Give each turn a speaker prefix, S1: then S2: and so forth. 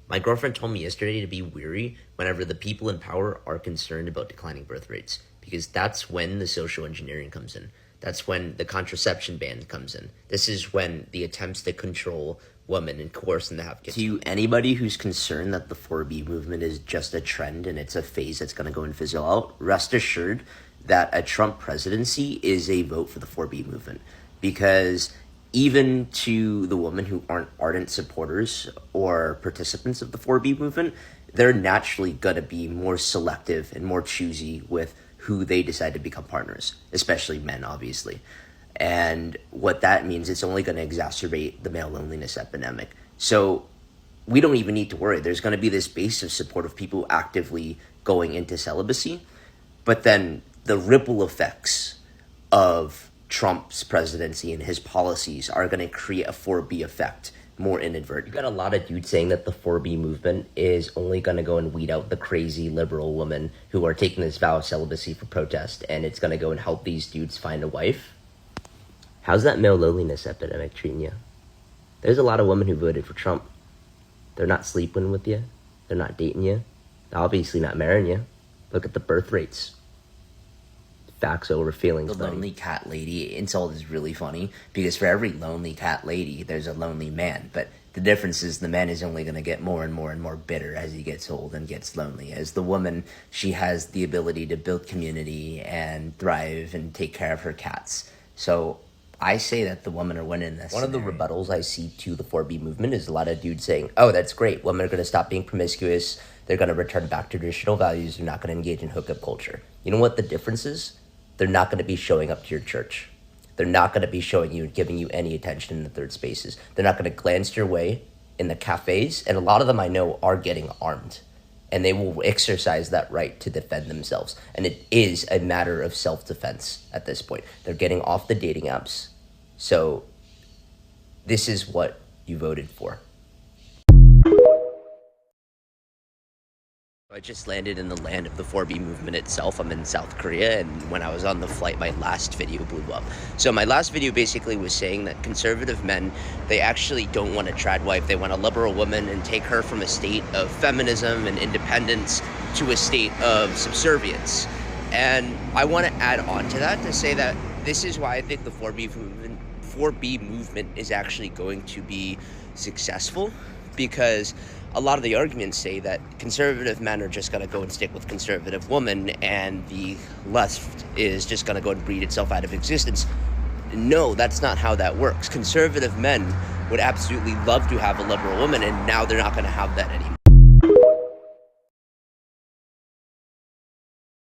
S1: My girlfriend told me yesterday to be weary whenever the people in power are concerned about declining birth rates, because that's when the social engineering comes in. That's when the contraception ban comes in. This is when the attempts to control women and coerce them to have kids. To anybody who's concerned that the 4B movement is just a trend and it's a phase that's going to go and fizzle out, rest assured that a Trump presidency is a vote for the 4B movement, because even to the women who aren't ardent supporters or participants of the 4B movement, they're naturally going to be more selective and more choosy with who they decide to become partners, especially men, obviously. And what that means, it's only going to exacerbate the male loneliness epidemic. So we don't even need to worry. There's going to be this base of support of people actively going into celibacy, but then the ripple effects of Trump's presidency and his policies are going to create a 4B effect, more inadvertent. You got a lot of dudes saying that the 4B movement is only going to go and weed out the crazy liberal women who are taking this vow of celibacy for protest, and it's going to go and help these dudes find a wife. How's that male loneliness epidemic treating you? There's a lot of women who voted for Trump. They're not sleeping with you. They're not dating you. They're obviously not marrying you. Look at the birth rates. Facts over feelings. The lonely cat lady insult is really funny, because for every lonely cat lady, there's a lonely man. But the difference is the man is only going to get more and more and more bitter as he gets old and gets lonely. As the woman, she has the ability to build community and thrive and take care of her cats. So I say that the women are winning this. One of the rebuttals I see to the 4B movement is a lot of dudes saying, oh, that's great. Women are going to stop being promiscuous. They're going to return back to traditional values. They're not going to engage in hookup culture. You know what the difference is? They're not going to be showing up to your church. They're not going to be showing you and giving you any attention in the third spaces. They're not going to glance your way in the cafes. And a lot of them I know are getting armed. And they will exercise that right to defend themselves. And it is a matter of self-defense at this point. They're getting off the dating apps. So this is what you voted for. I just landed in the land of the 4B movement itself. I'm in South Korea, and when I was on the flight, my last video blew up. So my last video basically was saying that conservative men, they actually don't want a trad wife. They want a liberal woman and take her from a state of feminism and independence to a state of subservience. And I want to add on to that to say that this is why I think the 4B movement is actually going to be successful, because a lot of the arguments say that conservative men are just going to go and stick with conservative women, and the left is just going to go and breed itself out of existence. No, that's not how that works. Conservative men would absolutely love to have a liberal woman, and now they're not going to have that anymore.